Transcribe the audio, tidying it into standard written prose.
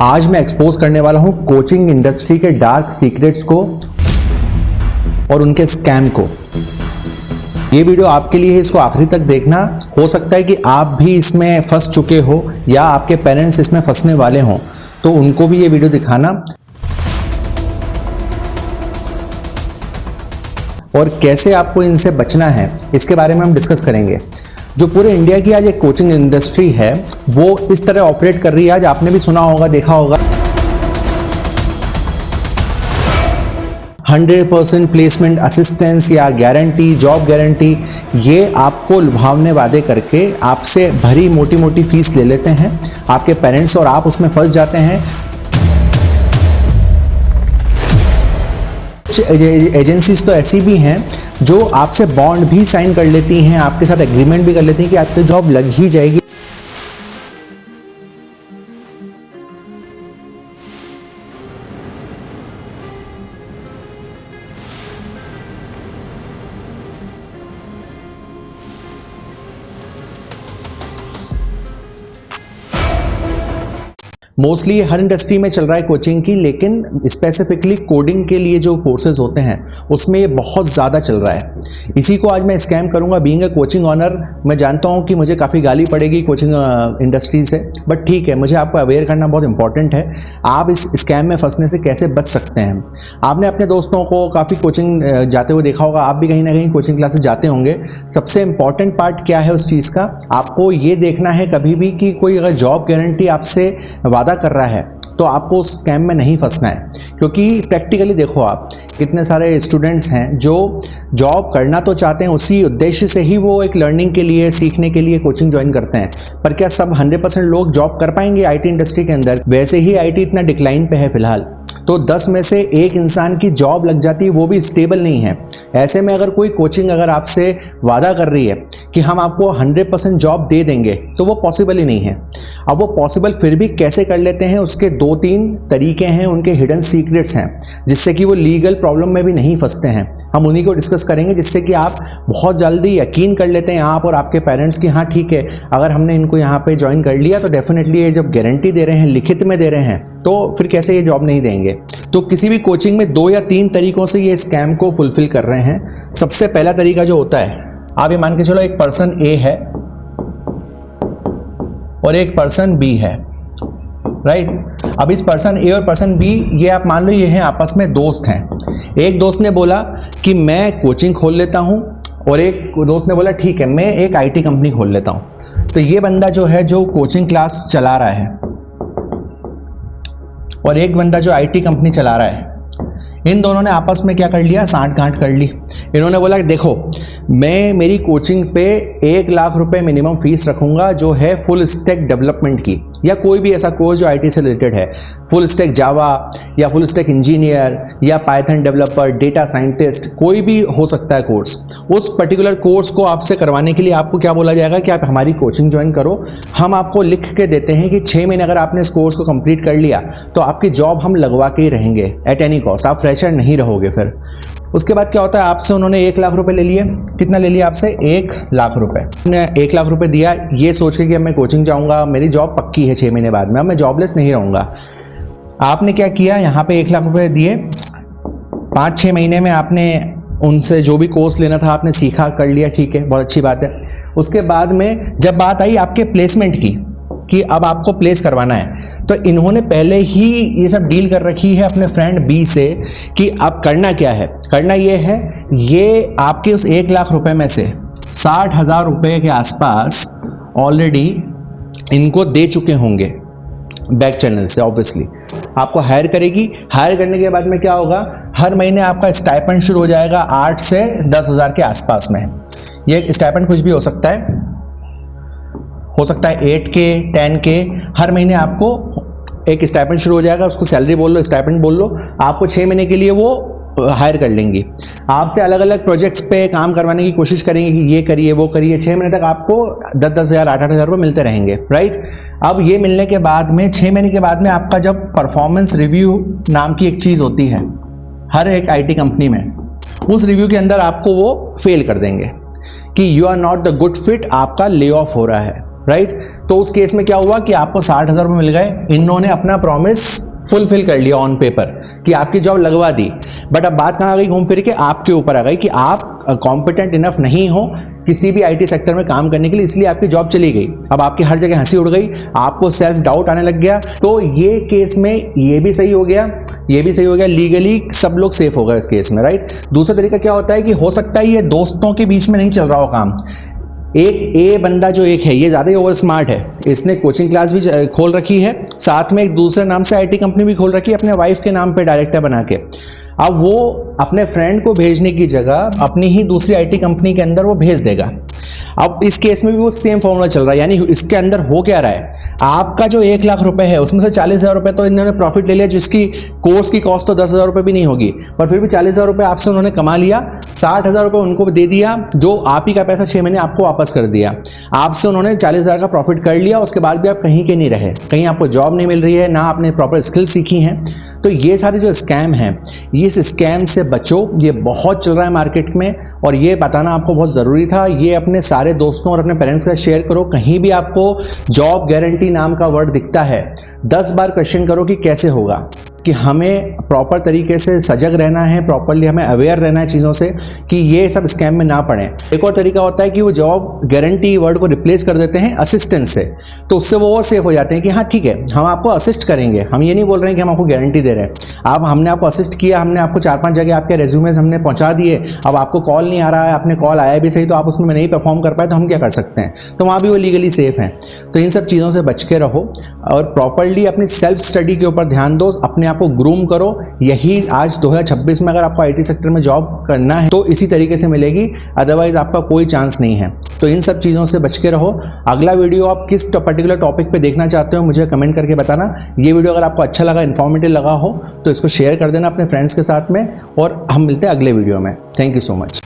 आज मैं एक्सपोज करने वाला हूं कोचिंग इंडस्ट्री के डार्क सीक्रेट्स को और उनके स्कैम को। ये वीडियो आपके लिए है, इसको आखिरी तक देखना। हो सकता है कि आप भी इसमें फंस चुके हो या आपके पेरेंट्स इसमें फंसने वाले हों, तो उनको भी ये वीडियो दिखाना। और कैसे आपको इनसे बचना है इसके बारे में हम डिस्कस करेंगे। जो पूरे इंडिया की आज एक कोचिंग इंडस्ट्री है वो इस तरह ऑपरेट कर रही है। आज आपने भी सुना होगा, देखा होगा, 100% प्लेसमेंट असिस्टेंस या गारंटी, जॉब गारंटी, ये आपको लुभावने वादे करके आपसे भरी मोटी मोटी फीस ले लेते हैं आपके पेरेंट्स, और आप उसमें फंस जाते हैं। कुछ एजेंसीज तो ऐसी भी हैं जो आपसे बॉन्ड भी साइन कर लेती हैं, आपके साथ एग्रीमेंट भी कर लेती हैं कि आपकी जॉब लग ही जाएगी। मोस्टली हर इंडस्ट्री में चल रहा है कोचिंग की, लेकिन स्पेसिफिकली कोडिंग के लिए जो कोर्सेज होते हैं उसमें ये बहुत ज़्यादा चल रहा है। इसी को आज मैं स्कैम करूंगा। बीइंग अ कोचिंग ऑनर, मैं जानता हूं कि मुझे काफ़ी गाली पड़ेगी कोचिंग इंडस्ट्री से, बट ठीक है, मुझे आपको अवेयर करना बहुत इंपॉर्टेंट है। आप इस स्कैम में फंसने से कैसे बच सकते हैं। आपने अपने दोस्तों को काफ़ी कोचिंग जाते हुए देखा होगा, आप भी कहीं ना कहीं कोचिंग क्लासेस जाते होंगे। सबसे इंपॉर्टेंट पार्ट क्या है उस चीज़ का, आपको ये देखना है कभी भी कि कोई अगर जॉब गारंटी आपसे वादा कर रहा है तो आपको उस स्कैम में नहीं फंसना है। क्योंकि प्रैक्टिकली देखो, आप कितने सारे स्टूडेंट्स हैं जो जॉब करना तो चाहते हैं, उसी उद्देश्य से ही वो एक लर्निंग के लिए, सीखने के लिए कोचिंग ज्वाइन करते हैं। पर क्या सब 100% लोग जॉब कर पाएंगे आईटी इंडस्ट्री के अंदर? वैसे ही आईटी इतना डिक्लाइन पे है फिलहाल, तो 10 में से एक इंसान की जॉब लग जाती है, वो भी स्टेबल नहीं है। ऐसे में अगर कोई कोचिंग अगर आपसे वादा कर रही है कि हम आपको 100% जॉब दे देंगे, तो वो पॉसिबल ही नहीं है। अब वो पॉसिबल फिर भी कैसे कर लेते हैं, उसके 2-3 तरीके हैं, उनके हिडन सीक्रेट्स हैं, जिससे कि वो लीगल प्रॉब्लम में भी नहीं फंसते हैं। हम उन्हीं को डिस्कस करेंगे, जिससे कि आप बहुत जल्दी यकीन कर लेते हैं, आप और आपके पेरेंट्स, कि हाँ ठीक है, अगर हमने इनको यहाँ पे ज्वाइन कर लिया तो डेफिनेटली ये जब गारंटी दे रहे हैं, लिखित में दे रहे हैं, तो फिर कैसे ये जॉब नहीं देंगे। तो किसी भी कोचिंग में 2 या 3 तरीकों से ये स्कैम को फुलफिल कर रहे हैं। सबसे पहला तरीका जो होता है, आप ये मान के चलो एक पर्सन ए है और एक पर्सन बी है, राइट। अब इस पर्सन ए और पर्सन बी, ये आप मान लो ये हैं आपस में दोस्त हैं। एक दोस्त ने बोला कि मैं कोचिंग खोल लेता हूं, और एक दोस्त ने बोला ठीक है मैं एक आईटी कंपनी खोल लेता हूं। तो ये बंदा जो है जो कोचिंग क्लास चला रहा है, और एक बंदा जो आईटी कंपनी चला रहा है, इन दोनों ने आपस में क्या कर लिया, सांठ-गांठ कर ली। इन्होंने बोला देखो, मैं मेरी कोचिंग पे 1 लाख रुपए मिनिमम फीस रखूंगा, जो है फुल स्टैक डेवलपमेंट की, या कोई भी ऐसा कोर्स जो आईटी से रिलेटेड है, फुल स्टैक जावा या फुल स्टैक इंजीनियर या पाइथन डेवलपर, डेटा साइंटिस्ट, कोई भी हो सकता है कोर्स। उस पर्टिकुलर कोर्स को आपसे करवाने के लिए आपको क्या बोला जाएगा कि आप हमारी कोचिंग ज्वाइन करो। हम आपको लिख के देते हैं कि 6 महीने अगर आपने इस कोर्स को कंप्लीट कर लिया तो आपकी जॉब हम लगवा के ही रहेंगे एट एनी कॉस्ट, आप फ्रेशर नहीं रहोगे। फिर उसके बाद क्या होता है, आपसे उन्होंने 1 लाख रुपए ले लिए। कितना ले लिया आपसे? 1 लाख रुपए। उन्होंने 1 लाख रुपए दिया ये सोच के कि अब मैं कोचिंग जाऊंगा, मेरी जॉब पक्की है 6 महीने बाद में, अब मैं जॉबलेस नहीं रहूंगा। आपने क्या किया, यहाँ पे 1 लाख रुपए दिए, 5-6 महीने में आपने उनसे जो भी कोर्स लेना था आपने सीखा, कर लिया, ठीक है, बहुत अच्छी बात है। उसके बाद में जब बात आई आपके प्लेसमेंट की, कि अब आपको प्लेस करवाना है, तो इन्होंने पहले ही ये सब डील कर रखी है अपने फ्रेंड बी से कि अब करना क्या है। करना ये है, ये आपके उस 1 लाख रुपए में से 60,000 रुपए के आसपास ऑलरेडी इनको दे चुके होंगे बैक चैनल से। ऑब्वियसली आपको हायर करेगी। हायर करने के बाद में क्या होगा, हर महीने आपका स्टाइपेंड शुरू हो जाएगा 8 से 10,000 के आसपास में। ये स्टाइपेंड कुछ भी हो सकता है 8K 10K, हर महीने आपको एक स्टाइपेंड शुरू हो जाएगा। उसको सैलरी बोल लो, स्टाइपेंड बोल लो। आपको 6 महीने के लिए वो हायर कर लेंगी। आपसे अलग अलग प्रोजेक्ट्स पे काम करवाने की कोशिश करेंगे कि ये करिए वो करिए। 6 महीने तक आपको 10-10 हज़ार 8-8 हज़ार रुपये मिलते रहेंगे, राइट। अब ये मिलने के बाद में 6 महीने के बाद में आपका जब परफॉर्मेंस रिव्यू नाम की एक चीज़ होती है हर एक आईटी कंपनी में, उस रिव्यू के अंदर आपको वो फेल कर देंगे कि you are not the good fit, आपका ले ऑफ हो रहा है, राइट। तो उस केस में क्या हुआ कि आपको 60,000 रुपये मिल गए, इन्होंने अपना प्रॉमिस फुलफिल कर लिया ऑन पेपर कि आपकी जॉब लगवा दी। बट अब बात कहाँ आ गई घूम फिर के, आपके ऊपर आ गई कि आप कॉम्पिटेंट इनफ नहीं हो किसी भी आईटी सेक्टर में काम करने के लिए, इसलिए आपकी जॉब चली गई। अब आपकी हर जगह हंसी उड़ गई, आपको सेल्फ डाउट आने लग गया। तो ये केस में ये भी सही हो गया, ये भी सही हो गया, लीगली सब लोग सेफ हो गए इस केस में, राइट। दूसरा तरीका क्या होता है कि हो सकता है ये दोस्तों के बीच में नहीं चल रहा हो काम, एक ए बंदा जो एक है ये ज़्यादा ही ओवर स्मार्ट है, इसने कोचिंग क्लास भी खोल रखी है, साथ में एक दूसरे नाम से आईटी कंपनी भी खोल रखी है अपने वाइफ के नाम पे डायरेक्टर बना के। अब वो अपने फ्रेंड को भेजने की जगह अपनी ही दूसरी आईटी कंपनी के अंदर वो भेज देगा। अब इस केस में भी वो सेम फॉर्मूला चल रहा है, यानी इसके अंदर हो क्या रहा है, आपका जो 1 लाख रुपए है उसमें से 40,000 रुपए तो इन्होंने प्रॉफिट ले लिया, जिसकी कोर्स की कॉस्ट तो 10,000 रुपए भी नहीं होगी, पर फिर भी 40,000 रुपए आपसे उन्होंने कमा लिया, 60,000 रुपए उनको दे दिया, जो आप ही का पैसा 6 महीने आपको वापस कर दिया। आपसे उन्होंने 40,000 का प्रॉफिट कर लिया, उसके बाद भी आप कहीं के नहीं रहे, कहीं आपको जॉब नहीं मिल रही है, ना आपने प्रॉपर स्किल सीखी हैं। तो ये सारे जो स्कैम हैं, इस स्कैम से बचो, ये बहुत चल रहा है मार्केट में और ये बताना आपको बहुत ज़रूरी था। ये अपने सारे दोस्तों और अपने पेरेंट्स का शेयर करो। कहीं भी आपको जॉब गारंटी नाम का वर्ड दिखता है, 10 बार क्वेश्चन करो कि कैसे होगा, कि हमें प्रॉपर तरीके से सजग रहना है, प्रॉपरली हमें अवेयर रहना है चीज़ों से कि ये सब स्कैम में ना पड़े। एक और तरीका होता है कि वो जॉब गारंटी वर्ड को रिप्लेस कर देते हैं असिस्टेंस से, तो उससे वो और सेफ हो जाते हैं कि हाँ ठीक है हम आपको असिस्ट करेंगे, हम ये नहीं बोल रहे हैं कि हम आपको गारंटी दे रहे हैं। हमने आपको असिस्ट किया, हमने आपको 4-5 जगह आपके रेज्यूमेज हमने पहुंचा दिए, अब आपको कॉल नहीं आ रहा है, आपने कॉल आया भी सही तो आप उसमें नहीं परफॉर्म कर पाए, तो हम क्या कर सकते हैं, तो वहाँ भी वो लीगली सेफ हैं। तो इन सब चीज़ों से बच के रहो और प्रॉपरली अपनी सेल्फ स्टडी के ऊपर ध्यान दो, अपने आप को ग्रूम करो। यही आज 2026 में अगर आपको आईटी सेक्टर में जॉब करना है तो इसी तरीके से मिलेगी, अदरवाइज आपका कोई चांस नहीं है। तो इन सब चीज़ों से बच के रहो। अगला वीडियो आप किस पर्टिकुलर टॉपिक पे देखना चाहते हो मुझे कमेंट करके बताना। ये वीडियो अगर आपको अच्छा लगा, इन्फॉर्मेटिव लगा हो तो इसको शेयर कर देना अपने फ्रेंड्स के साथ में, और हम मिलते हैं अगले वीडियो में। Thank you so much.